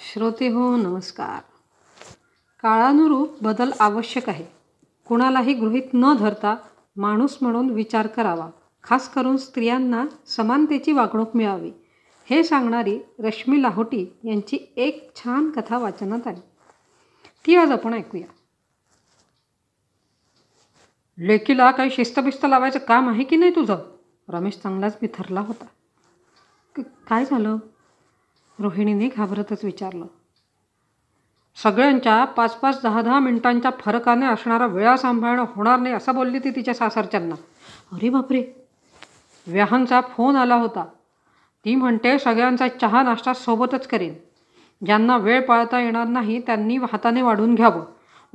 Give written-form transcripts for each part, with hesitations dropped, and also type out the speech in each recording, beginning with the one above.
श्रोते हो नमस्कार. काळानुरूप बदल आवश्यक आहे. कुणालाही गृहीत न धरता माणूस म्हणून विचार करावा. खास करून स्त्रियांना समानतेची वागणूक मिळावी हे सांगणारी रश्मी लाहोटी यांची एक छान कथा वाचनात आली. ती आज आपण ऐकूया. लेकीला काही शिस्तबिस्त लावायचं काम आहे की नाही तुझं? रमेश चांगलाच बिथरला होता. काय झालं? रोहिणीने घाबरतच विचारलं. सगळ्यांच्या 5-5, 10-10 मिनिटांच्या फरकाने असणारा वेळा सांभाळणं होणार नाही असं बोलली ती तिच्या सासरच्यांना. अरे बापरे. व्याहांचा फोन आला होता. ती म्हणते सगळ्यांचा चहा नाश्ता सोबतच करेन. ज्यांना वेळ पाळता येणार नाही त्यांनी हाताने वाढून घ्यावं.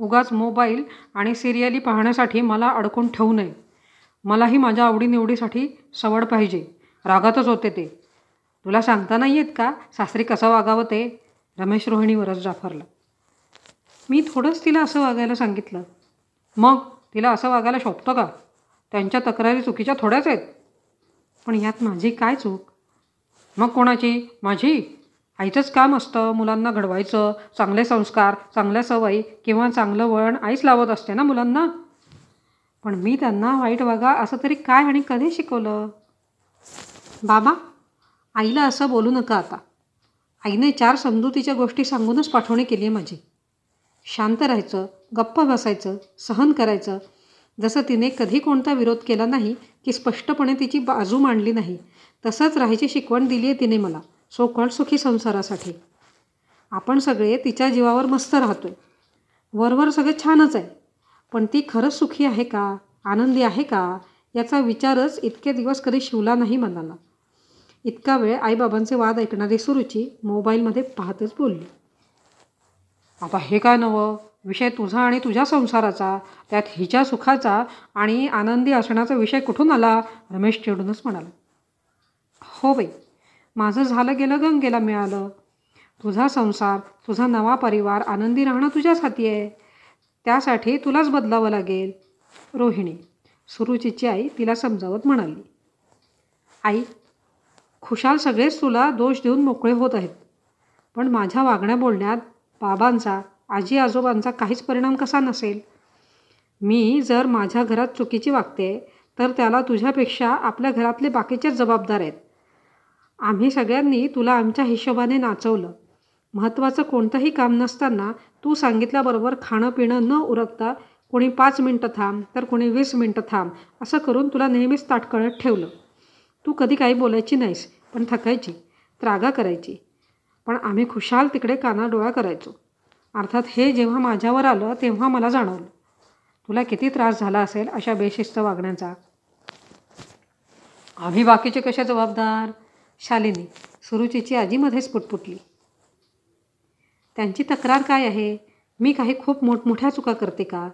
उगाच मोबाईल आणि सिरियली पाहण्यासाठी मला अडकून ठेवू नये. मलाही माझ्या आवडीनिवडीसाठी सवड पाहिजे. रागातच होते ते. तुला सांगता नाही येत का सासरी कसं वागावं ते? रमेश रोहिणीवरच जाफरला. मी थोडंच तिला असं वागायला सांगितलं. मग तिला असं वागायला शोभतं का? त्यांच्या तक्रारी चुकीच्या थोड्याच आहेत. पण यात माझी काय चूक? मग कोणाची? माझी? आईचंच काम असतं मुलांना घडवायचं. चांगले संस्कार, चांगल्या सवयी किंवा चांगलं वळण आईच लावत असते ना मुलांना. पण मी त्यांना वाईट वागा असं तरी काय आणि कधी शिकवलं? बाबा, आईला असं बोलू नका आता. आईने 4 समजुतीच्या गोष्टी सांगूनच पाठवणी केली आहे माझी. शांत राहायचं, गप्प बसायचं, सहन करायचं. जसं तिने कधी कोणता विरोध केला नाही की स्पष्टपणे तिची बाजू मांडली नाही तसंच राहायची शिकवण दिली आहे तिने मला सो सुखी संसारासाठी. आपण सगळे तिच्या जीवावर मस्त राहतोय. वरवर सगळे छानच आहे. पण ती खरंच सुखी आहे का? आनंदी आहे का? याचा विचारच इतके दिवस कधी शिवला नाही मनाला. इतका वेळ आईबाबांचे वाद ऐकणारी सुरुची मोबाईलमध्ये पाहतच बोलली. आता हे काय नवं? विषय तुझा आणि तुझ्या संसाराचा, त्यात हिच्या सुखाचा आणि आनंदी असण्याचा विषय कुठून आला? रमेश चिडूनच म्हणाला. हो बाई, माझं झालं गेलं गंगेला मिळालं. तुझा संसार, तुझा नवा परिवार आनंदी राहणं तुझ्याच हाती आहे. त्यासाठी तुलाच बदलावं लागेल. रोहिणी, सुरुचीची आई तिला समजावत म्हणाली. आई, खुशाल सगळेच तुला दोष देऊन मोकळे होत आहेत. पण माझ्या वागण्या बोलण्यात बाबांचा, आजी आजोबांचा काहीच परिणाम कसा नसेल? मी जर माझ्या घरात चुकीची वागते तर त्याला तुझ्यापेक्षा आपल्या घरातले बाकीचेच जबाबदार आहेत. आम्ही सगळ्यांनी तुला आमच्या हिशोबाने नाचवलं. महत्त्वाचं कोणतंही काम नसताना तू सांगितल्याबरोबर खाणं पिणं न उरकता कोणी 5 मिनटं थांब तर कोणी 20 मिनटं थांब असं करून तुला नेहमीच ताटकळत ठेवलं. तू कधी काही बोलायची नाहीस, पण थकायची, त्रागा करायची. पण आम्ही खुशाल तिकडे कानाडोळा करायचो. अर्थात हे जेव्हा माझ्यावर आलं तेव्हा मला जाणवलं तुला किती त्रास झाला असेल अशा बेशिस्त वागण्याचा. आम्ही बाकीचे कशा जबाबदार? शालिनी, सुरुचीची आजी मध्येच पुटपुटली. त्यांची तक्रार काय आहे? मी काही खूप मोठमोठ्या चुका करते का?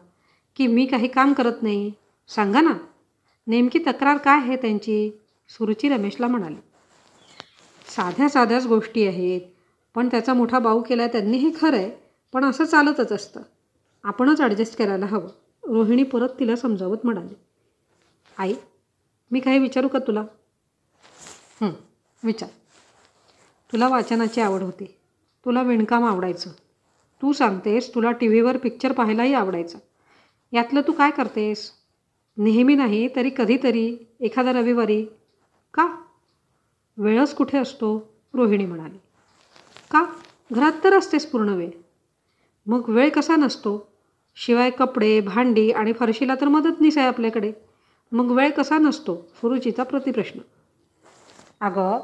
की मी काही काम करत नाही? सांगा ना, नेमकी तक्रार काय आहे त्यांची? सुरुची रमेशला म्हणाली. साध्या साध्याच गोष्टी आहेत. पण त्याचा मोठा बाऊ केला त्यांनी हे खरं आहे. पण असं चालतच असतं. आपणच ॲडजस्ट करायला हवं. रोहिणी परत तिला समजावत म्हणाली. आई, मी काही विचारू का तुला? विचार. तुला वाचनाची आवड होती. तुला विणकाम आवडायचं. तू सांगतेस तुला टी व्हीवर पिक्चर पाहायलाही आवडायचं. यातलं तू काय करतेस? नेहमी नाही तरी कधीतरी, एखादा रविवारी. का? वेळच कुठे असतो? रोहिणी म्हणाली. का? घरात तर असतेस पूर्ण वेळ. मग वेळ कसा नसतो? शिवाय कपडे, भांडी आणि फरशीला तर मदतनीस आहे आपल्याकडे. मग वेळ कसा नसतो? सुरुचीचा प्रतिप्रश्न. अगं,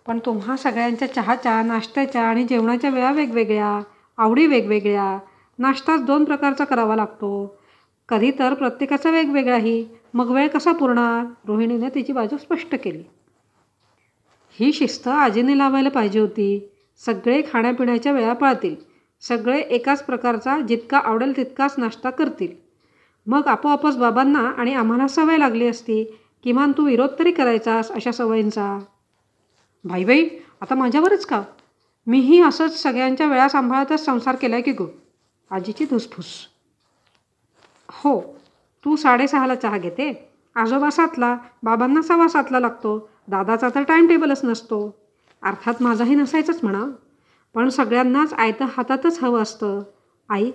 पण तुम्हा सगळ्यांच्या चहाच्या, नाश्त्याच्या आणि जेवणाच्या वेळा वेगवेगळ्या, आवडी वेगवेगळ्या. नाश्ताच 2 प्रकारचा करावा लागतो. कधी तर प्रत्येकाचा वेगवेगळाही. मग वेळ कसा पुरणार? रोहिणीने तिची बाजू स्पष्ट केली. ही शिस्त आजीने लावायला पाहिजे होती. सगळे खाण्यापिण्याच्या वेळा पाळतील. सगळे एकाच प्रकारचा जितका आवडेल तितकाच नाश्ता करतील. मग आपोआपच बाबांना आणि आम्हाला सवय लागली असती. किमान तू विरोध तरी करायचास अशा सवयींचा. बाई, आता माझ्यावरच का? मीही असंच सगळ्यांच्या वेळा सांभाळतच संसार केला आहे की गो? आजीची धुसफूस. हो, तू 6:30ला चहा घेते. आजोबा 7ला, बाबांना 6:15ला लागतो. दादाचा तर टाईम टेबलच नसतो. अर्थात माझाही नसायचंच म्हणा. पण सगळ्यांनाच आयतं हातातच हवं असतं. आई,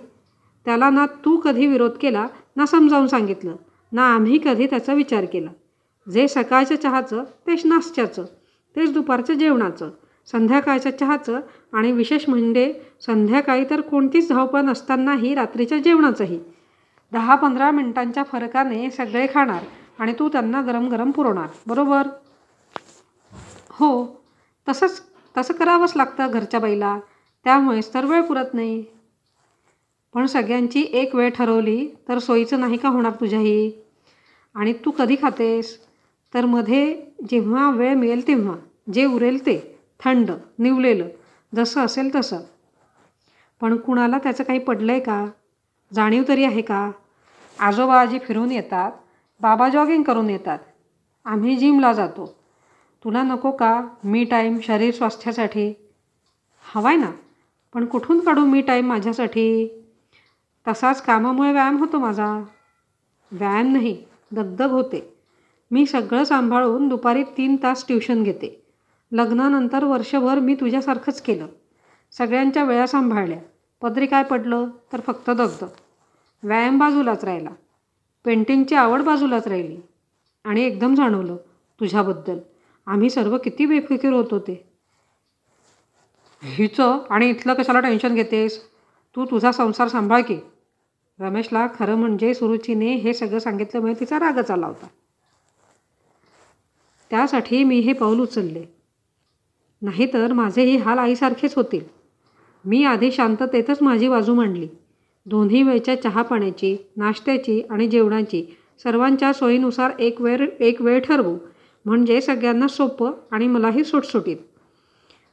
त्याला ना तू कधी विरोध केला, ना समजावून सांगितलं, ना आम्ही कधी त्याचा विचार केला. जे सकाळच्या चहाचं तेच नाश्त्याचं, तेच दुपारच्या जेवणाचं, संध्याकाळच्या चहाचं आणि विशेष म्हणजे संध्याकाळी तर कोणतीच धावपळ नसतानाही रात्रीच्या जेवणाचंही. 10-15 मिनिटांच्या फरकाने सगळे खाणार आणि तू त्यांना गरम गरम पुरवणार, बरोबर? हो, तसं करावंच लागतं घरच्या बाईला. त्यामुळेच तर वेळ पुरत नाही. पण सगळ्यांची एक वेळ ठरवली तर सोयीचं नाही का होणार तुझ्याही? आणि तू कधी खातेस? तर मध्ये जेव्हा वेळ मिळेल तेव्हा, जे उरेल ते, थंड, निवलेलं, जसं असेल तसं. पण कुणाला त्याचं काही पडलंय का? जाणीव तरी आहे का? आजोबा आजी फिरून येतात, बाबा जॉगिंग करून येतात, आम्ही जिमला जातो. तुला नको का मी टाईम शरीर स्वास्थ्यासाठी? हवाय ना, पण कुठून काढू मी टाईम माझ्यासाठी? तसाच कामामुळे व्यायाम होतो माझा. व्यायाम नाही, दगदग होते. मी सगळं सांभाळून दुपारी 3 तास ट्युशन घेते. लग्नानंतर वर्षभर मी तुझ्यासारखंच केलं. सगळ्यांच्या वेळा सांभाळल्या. पदरी काय पडलं तर फक्त दगदग. व्यायाम बाजूलाच राहिला. पेंटिंगची आवड बाजूलाच राहिली. आणि एकदम जाणवलं तुझ्याबद्दल, आम्ही सर्व किती बेफिकीर होतो ते. हिचं आणि इथलं कशाला टेन्शन घेतेस? तू तुझा संसार सांभाळ की. रमेशला खरं म्हणजे सुरुचीने हे सगळं सांगितल्यामुळे तिचा रागच आला होता. त्यासाठी मी हे पाऊल उचलले. नाहीतर माझेही हाल आईसारखेच होतील. मी आधी शांततेतच माझी बाजू मांडली. दोन्ही वेळच्या चहापाण्याची, नाश्त्याची आणि जेवणाची सर्वांच्या सोयीनुसार एक वेळ ठरवू, म्हणजे सगळ्यांना सोपं आणि मलाही सुटसुटीत.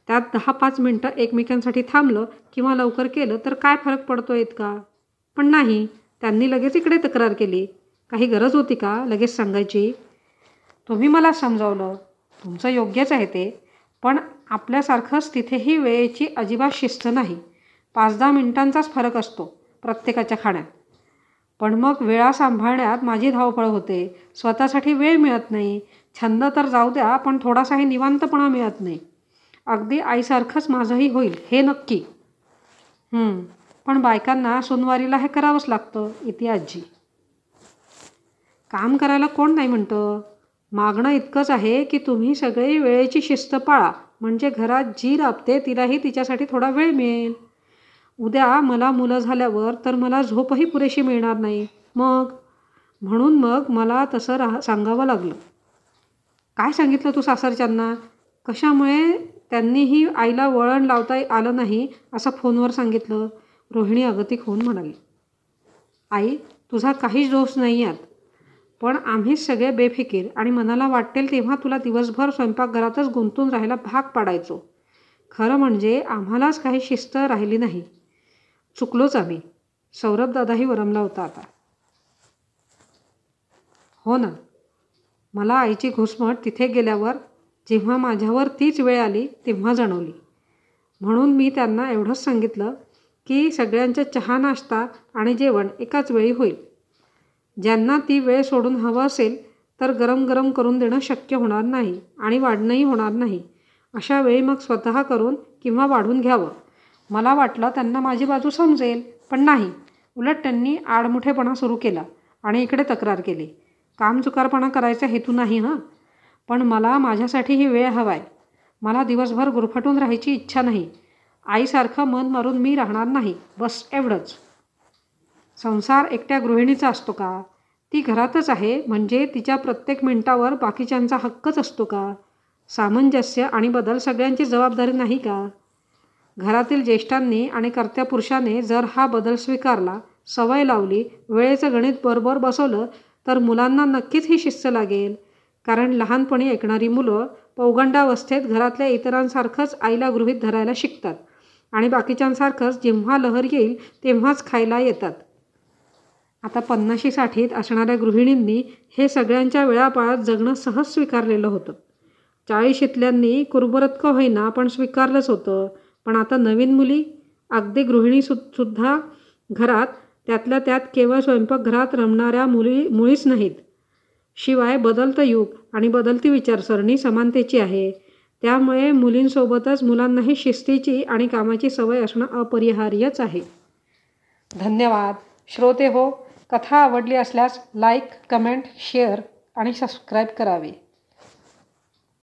त्यात 10-5 मिनटं एकमेकांसाठी थांबलं किंवा लवकर केलं तर काय फरक पडतो इतका? पण नाही, त्यांनी लगेच इकडे तक्रार केली. काही गरज होती का लगेच सांगायची? तुम्ही मला समजावलं, तुमचं योग्यच आहे ते. पण आपल्यासारखंच तिथेही वेळेची अजिबात शिस्त नाही. 5-10 मिनिटांचाच फरक असतो प्रत्येकाच्या खाण्यात. पण मग वेळा सांभाळण्यात माझी धावपळ होते. स्वतःसाठी वेळ मिळत नाही. छंद तर जाऊ द्या, पण थोडासाही निवांतपणा मिळत नाही. अगदी आईसारखंच माझंही होईल हे नक्की. पण बायकांना सुनवारीला हे करावंच लागतं, इथे आजी. काम करायला कोण नाही म्हणतं. मागणं इतकंच आहे की तुम्ही सगळे वेळेची शिस्त पाळा, म्हणजे घरात जी राबते तिलाही तिच्यासाठी थोडा वेळ मिळेल. उद्या मला मुलं झाल्यावर तर मला झोपही पुरेशी मिळणार नाही. म्हणून मला तसं सांगावं लागलं. काय सांगितलं तू सासरच्यांना? कशामुळे त्यांनीही आईला वळण लावता आलं नाही असं फोनवर सांगितलं? रोहिणी अगतिक होऊन म्हणाली. आई, तुझा काहीच दोष नाही यात. पण आम्हीच सगळे बेफिकीर आणि मनाला वाटेल तेव्हा तुला दिवसभर स्वयंपाकघरातच गुंतून राहायला भाग पाडायचो. खरं म्हणजे आम्हालाच काही शिस्त राहिली नाही. चुकलोच आम्ही. सौरभ दादाही वरमला होता आता. हो ना, मला आईची घुसमट तिथे गेल्यावर जेव्हा माझ्यावर तीच वेळ आली तेव्हा जाणवली. म्हणून मी त्यांना एवढंच सांगितलं की सगळ्यांच्या चहा, नाश्ता आणि जेवण एकाच वेळी होईल. ज्यांना ती वेळ सोडून हवं असेल तर गरम गरम करून देणं शक्य होणार नाही आणि वाढणंही होणार नाही. अशा वेळी मग स्वतः करून किंवा वाढून घ्यावं. मला वाटलं त्यांना माझी बाजू समजेल, पण नाही. उलट त्यांनी आडमुठेपणा सुरू केला आणि इकडे तक्रार केली. कामचुकारपणा करायचा हेतू नाही पण मला माझ्यासाठीही वेळ हवाय. मला दिवसभर गुरफटून राहायची इच्छा नाही. आईसारखं मन मारून मी राहणार नाही, बस एवढंच. संसार एकट्या गृहिणीचा असतो का? ती घरातच आहे म्हणजे तिच्या प्रत्येक मिनिटावर बाकीच्यांचा हक्कच असतो का? सामंजस्य आणि बदल सगळ्यांची जबाबदारी नाही का? घरातील ज्येष्ठांनी आणि कर्त्या पुरुषाने जर हा बदल स्वीकारला, सवय लावली, वेळेचं गणित बरोबर बसवलं तर मुलांना नक्कीच ही शिस्त लागेल. कारण लहानपणी ऐकणारी मुलं पौगंडावस्थेत घरातल्या इतरांसारखंच आईला गृहीत धरायला शिकतात आणि बाकीच्यांसारखंच जेव्हा लहर येईल तेव्हाच खायला येतात. आता 50-60 असणाऱ्या गृहिणींनी हे सगळ्यांच्या वेळापळात जगणं सहज स्वीकारलेलं होतं. 40तल्यांनी कुरबुरत का होईना पण स्वीकारलंच होतं. पण आता नवीन मुली, अगदी गृहिणीसुद्धा घरात, त्यातल्या त्यात केवळ स्वयंपाकघरात रमणाऱ्या मुळीच नाहीत. शिवाय बदलतं युग आणि बदलती विचारसरणी समानतेची आहे. त्यामुळे मुलींसोबतच मुलांनाही शिस्तीची आणि कामाची सवय असणं अपरिहार्यच आहे. धन्यवाद. श्रोते हो, कथा आवडली असल्यास लाईक, कमेंट, शेअर आणि सबस्क्राईब करावे.